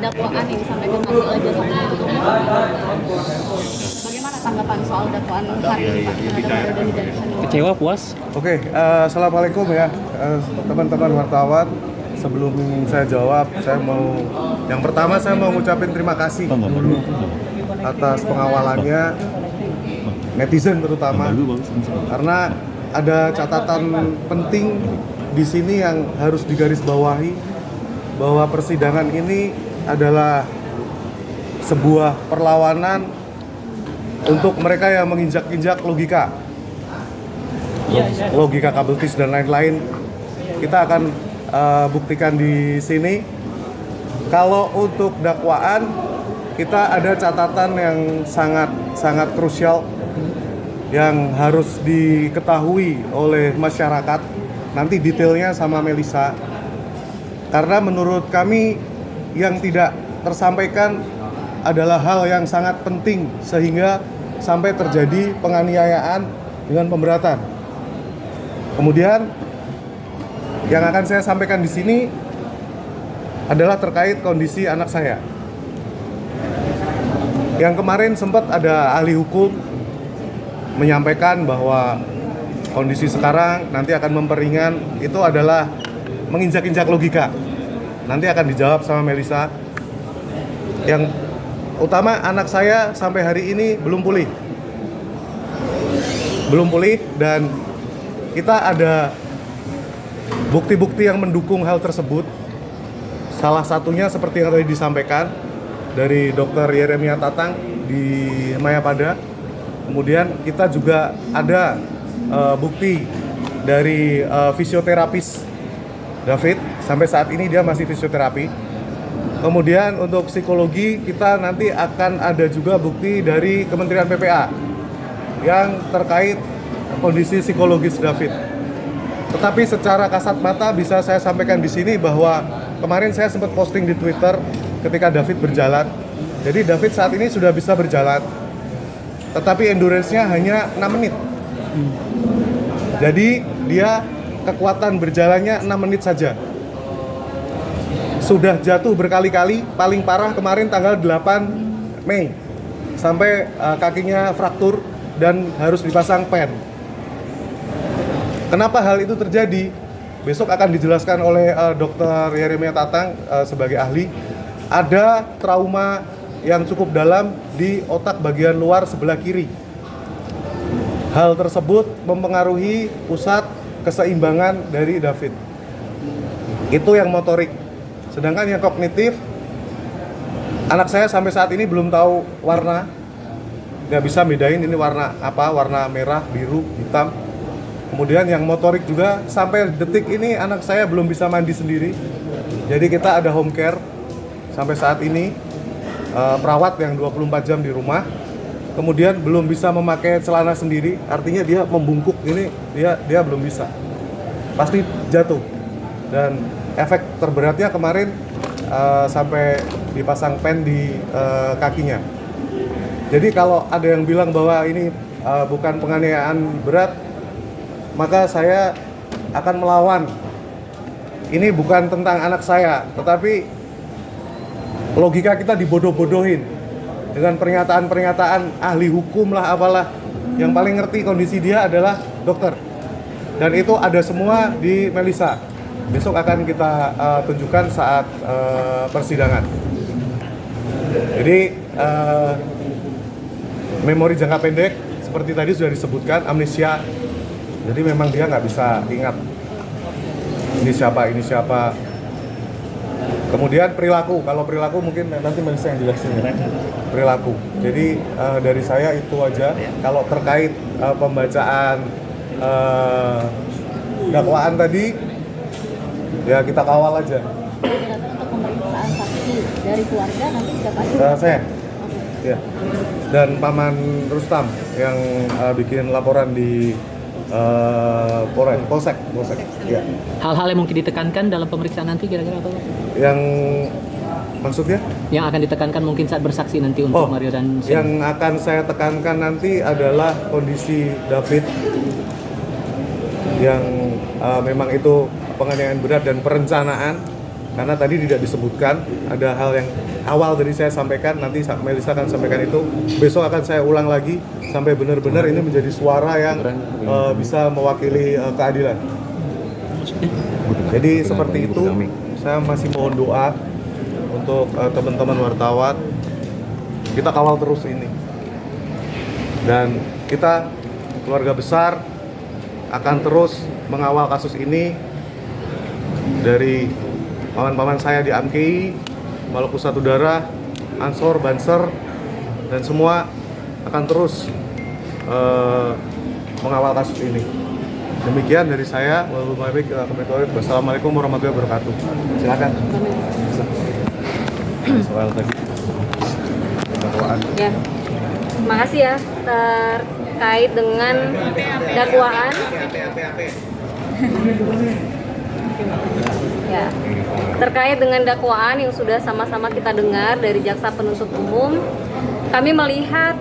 dakwaan yang disampaikan Mario Jasa penuntut umum. Bagaimana tanggapan soal dakwaan hari ini Pak terhadap Mario Dandisatrio? Kecewa, puas? Oke, assalamualaikum ya teman-teman wartawan. Sebelum saya jawab, yang pertama saya mau ngucapin terima kasih atas pengawalannya netizen terutama, karena ada catatan penting di sini yang harus digarisbawahi bahwa persidangan ini adalah sebuah perlawanan untuk mereka yang menginjak-injak logika kabel tis dan lain-lain. Kita akan buktikan di sini. Kalau untuk dakwaan, kita ada catatan yang sangat krusial yang harus diketahui oleh masyarakat. Nanti detailnya sama Melisa. Karena menurut kami yang tidak tersampaikan adalah hal yang sangat penting sehingga sampai terjadi penganiayaan dengan pemberatan. Kemudian yang akan saya sampaikan di sini adalah terkait kondisi anak saya. Yang kemarin sempat ada ahli hukum menyampaikan bahwa kondisi sekarang nanti akan memperingan, itu adalah menginjak-injak logika. Nanti akan dijawab sama Melisa. Yang utama, anak saya sampai hari ini belum pulih dan kita ada bukti-bukti yang mendukung hal tersebut. Salah satunya seperti yang tadi disampaikan dari Dr. Yeremia Tatang di Mayapada. Kemudian kita juga ada bukti dari fisioterapis David. Sampai saat ini dia masih fisioterapi. Kemudian untuk psikologi kita nanti akan ada juga bukti dari Kementerian PPA yang terkait kondisi psikologis David. Tetapi secara kasat mata bisa saya sampaikan di sini bahwa kemarin saya sempat posting di Twitter ketika David berjalan. Jadi David saat ini sudah bisa berjalan, tetapi endurance-nya hanya 6 menit. Jadi dia kekuatan berjalannya 6 menit saja. Sudah jatuh berkali-kali, paling parah kemarin tanggal 8 Mei. Sampai kakinya fraktur dan harus dipasang pen. Kenapa hal itu terjadi? Besok akan dijelaskan oleh Dr. Yeremia Tatang sebagai ahli. Ada trauma yang cukup dalam di otak bagian luar sebelah kiri. Hal tersebut mempengaruhi pusat keseimbangan dari David. Itu yang motorik. Sedangkan yang kognitif, anak saya sampai saat ini belum tahu warna. Nggak bisa bedain ini warna apa, warna merah, biru, hitam. Kemudian yang motorik juga sampai detik ini anak saya belum bisa mandi sendiri. Jadi kita ada home care sampai saat ini, perawat yang 24 jam di rumah. Kemudian belum bisa memakai celana sendiri, artinya dia membungkuk ini, dia belum bisa. Pasti jatuh. Dan efek terberatnya kemarin sampai dipasang pen di kakinya. Jadi kalau ada yang bilang bahwa ini bukan penganiayaan berat, maka saya akan melawan. Ini bukan tentang anak saya, tetapi logika kita dibodoh-bodohin dengan pernyataan-pernyataan ahli hukum lah apalah. Yang paling ngerti kondisi dia adalah dokter. Dan itu ada semua di Melisa. Besok akan kita tunjukkan saat persidangan. Jadi memori jangka pendek seperti tadi sudah disebutkan, amnesia. Jadi memang dia nggak bisa ingat ini siapa. Kemudian perilaku, kalau perilaku mungkin nanti Melisa yang jelasin ya. Perilaku. Jadi dari saya itu aja. Kalau terkait pembacaan dakwaan tadi, ya kita kawal aja. Untuk pemeriksaan saksi dari keluarga nanti siapa aja? Saya. Ya. Dan Paman Rustam yang bikin laporan di Polsek. Ya. Hal-hal yang mungkin ditekankan dalam pemeriksaan nanti kira-kira apa? Yang maksudnya? Yang akan ditekankan mungkin saat bersaksi nanti untuk Mario dan Shane. Yang akan saya tekankan nanti adalah kondisi David yang memang itu penganiayaan berat dan perencanaan. karena tadi tidak disebutkan, ada hal yang awal tadi saya sampaikan, nanti Melisa akan sampaikan itu, besok akan saya ulang lagi sampai benar-benar ini menjadi suara yang bisa mewakili keadilan. Jadi seperti itu, saya masih mohon doa untuk teman-teman wartawan, kita kawal terus ini. Dan kita keluarga besar akan terus mengawal kasus ini dari paman-paman saya di AMKI, Maluku Satu Darah, Ansor, Banser, dan semua akan terus mengawal kasus ini. Demikian dari saya. Wassalamualaikum warahmatullahi wabarakatuh. Silakan. Soal tadi dakwaan. Ya, terima kasih ya terkait dengan dakwaan. Ya, terkait dengan dakwaan yang sudah sama-sama kita dengar dari jaksa penuntut umum, kami melihat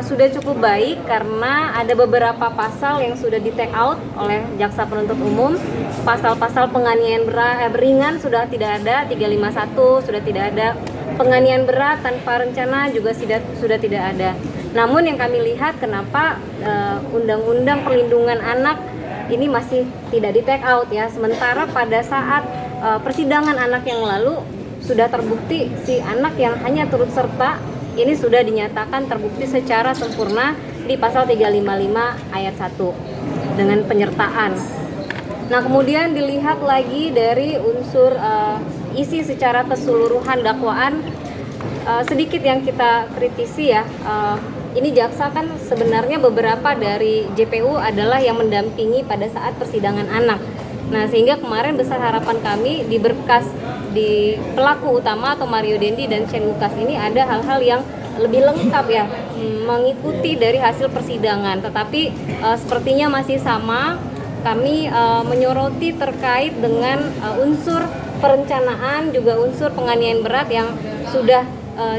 sudah cukup baik karena ada beberapa pasal yang sudah di take out oleh jaksa penuntut umum. Pasal-pasal penganiayaan ringan sudah tidak ada, 351 sudah tidak ada, penganiayaan berat tanpa rencana juga sudah tidak ada. Namun yang kami lihat kenapa undang-undang perlindungan anak ini masih tidak di take out ya, sementara pada saat persidangan anak yang lalu sudah terbukti si anak yang hanya turut serta ini sudah dinyatakan terbukti secara sempurna di pasal 355 ayat 1 dengan penyertaan. Nah, kemudian dilihat lagi dari unsur isi secara keseluruhan dakwaan, sedikit yang kita kritisi ya. Ini jaksa kan sebenarnya beberapa dari JPU adalah yang mendampingi pada saat persidangan anak. Nah, sehingga kemarin besar harapan kami di berkas di pelaku utama atau Mario Dendi dan Shane Lucas ini ada hal-hal yang lebih lengkap ya, mengikuti dari hasil persidangan. Tetapi sepertinya masih sama, kami menyoroti terkait dengan unsur perencanaan juga unsur penganiayaan berat yang sudah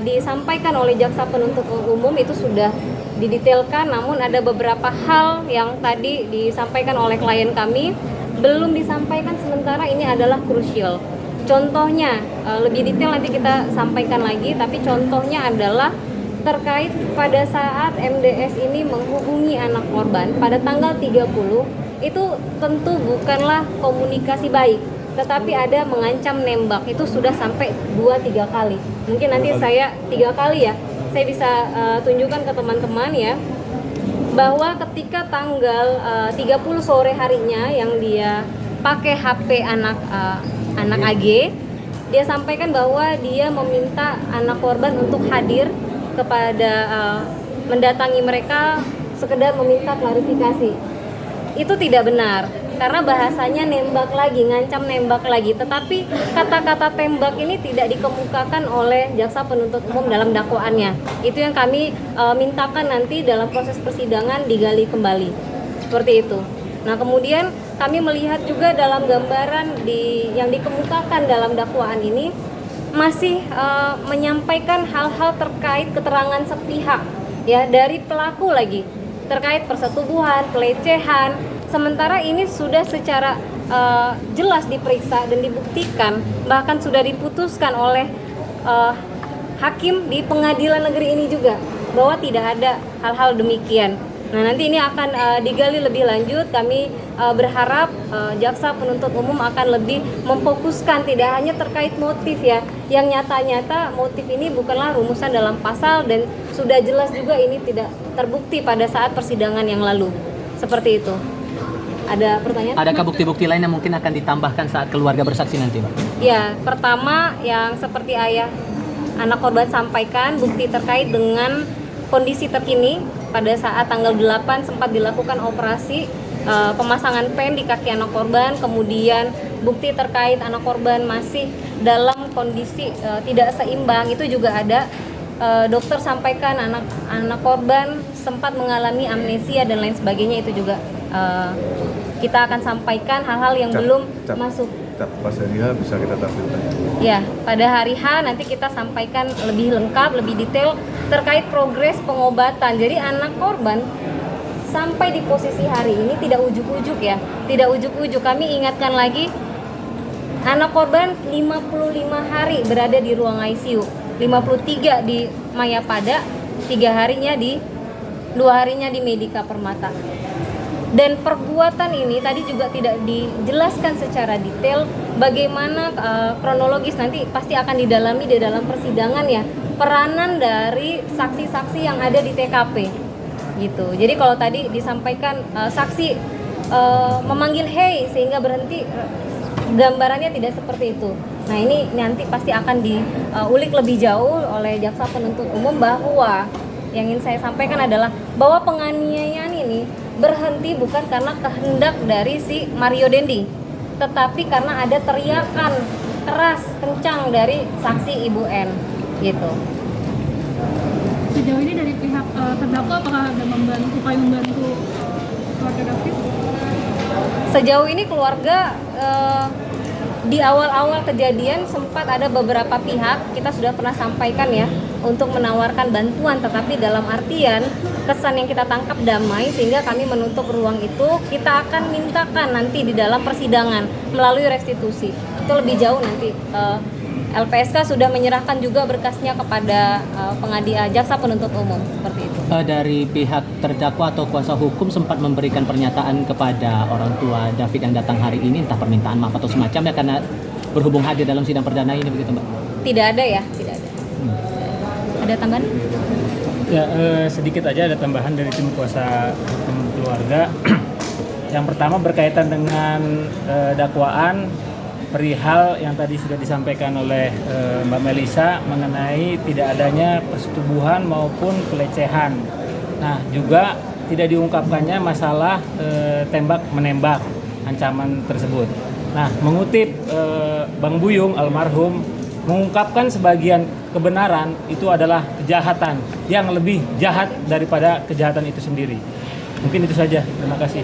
disampaikan oleh jaksa penuntut umum itu sudah didetailkan, namun ada beberapa hal yang tadi disampaikan oleh klien kami belum disampaikan, sementara ini adalah krusial. Contohnya lebih detail nanti kita sampaikan lagi, tapi contohnya adalah terkait pada saat MDS ini menghubungi anak korban pada tanggal 30, itu tentu bukanlah komunikasi baik, tetapi ada mengancam nembak, itu sudah sampai 2-3 kali. Mungkin nanti saya 3 kali ya, saya bisa tunjukkan ke teman-teman ya, bahwa ketika tanggal 30 sore harinya yang dia pakai HP anak AG, dia sampaikan bahwa dia meminta anak korban untuk hadir kepada mendatangi mereka sekedar meminta klarifikasi. Itu tidak benar, karena bahasanya nembak lagi, ngancam nembak lagi, tetapi kata-kata tembak ini tidak dikemukakan oleh jaksa penuntut umum dalam dakwaannya. Itu yang kami mintakan nanti dalam proses persidangan digali kembali, seperti itu. Nah, kemudian kami melihat juga dalam gambaran yang dikemukakan dalam dakwaan ini masih menyampaikan hal-hal terkait keterangan sepihak ya dari pelaku lagi, terkait persetubuhan, pelecehan, sementara ini sudah secara jelas diperiksa dan dibuktikan, bahkan sudah diputuskan oleh hakim di pengadilan negeri ini juga bahwa tidak ada hal-hal demikian. Nah, nanti ini akan digali lebih lanjut. Kami berharap jaksa penuntut umum akan lebih memfokuskan tidak hanya terkait motif ya, yang nyata-nyata motif ini bukanlah rumusan dalam pasal dan sudah jelas juga ini tidak terbukti pada saat persidangan yang lalu. Seperti itu. Ada pertanyaan? Adakah bukti-bukti lain yang mungkin akan ditambahkan saat keluarga bersaksi nanti, Pak? Ya, pertama yang seperti ayah anak korban sampaikan, bukti terkait dengan kondisi terkini pada saat tanggal 8 sempat dilakukan operasi pemasangan pen di kaki anak korban, kemudian bukti terkait anak korban masih dalam kondisi tidak seimbang, itu juga ada. Dokter sampaikan anak korban sempat mengalami amnesia dan lain sebagainya, itu juga kita akan sampaikan hal-hal yang belum masuk. Pas hari H bisa kita tampilkan. Ya, pada hari H nanti kita sampaikan lebih lengkap, lebih detail terkait progres pengobatan. Jadi anak korban sampai di posisi hari ini tidak ujuk-ujuk ya, tidak ujuk-ujuk. Kami ingatkan lagi, Anak korban 55 hari berada di ruang ICU, 53 di Mayapada, 2 harinya di Medika Permata. Dan perbuatan ini tadi juga tidak dijelaskan secara detail bagaimana kronologis, nanti pasti akan didalami di dalam persidangan ya, peranan dari saksi-saksi yang ada di TKP gitu. Jadi kalau tadi disampaikan saksi memanggil hey sehingga berhenti, gambarannya tidak seperti itu. Nah ini nanti pasti akan diulik lebih jauh oleh jaksa penuntut umum, bahwa yang ingin saya sampaikan adalah bahwa penganiayaan ini berhenti bukan karena kehendak dari si Mario Dendi, tetapi karena ada teriakan keras kencang dari saksi Ibu N gitu. Sejauh ini dari pihak terdakwa apakah ada upaya membantu keluarga David? Sejauh ini keluarga di awal-awal kejadian sempat ada beberapa pihak, kita sudah pernah sampaikan ya, untuk menawarkan bantuan, tetapi dalam artian kesan yang kita tangkap damai, sehingga kami menutup ruang itu. Kita akan mintakan nanti di dalam persidangan melalui restitusi, itu lebih jauh nanti. LPSK sudah menyerahkan juga berkasnya kepada jaksa penuntut umum, seperti itu. Dari pihak terdakwa atau kuasa hukum sempat memberikan pernyataan kepada orang tua David yang datang hari ini, entah permintaan maaf atau semacamnya, karena berhubung hadir dalam sidang perdana ini, begitu Mbak? Tidak ada ya, tidak ada. Ada tambahan? Ya, sedikit aja ada tambahan dari tim kuasa hukum keluarga. Yang pertama berkaitan dengan dakwaan perihal yang tadi sudah disampaikan oleh Mbak Melisa mengenai tidak adanya persetubuhan maupun pelecehan. Nah, juga tidak diungkapkannya masalah tembak-menembak ancaman tersebut. Nah, mengutip Bang Buyung almarhum mengungkapkan sebagian kebenaran itu adalah kejahatan yang lebih jahat daripada kejahatan itu sendiri. Mungkin itu saja. Terima kasih.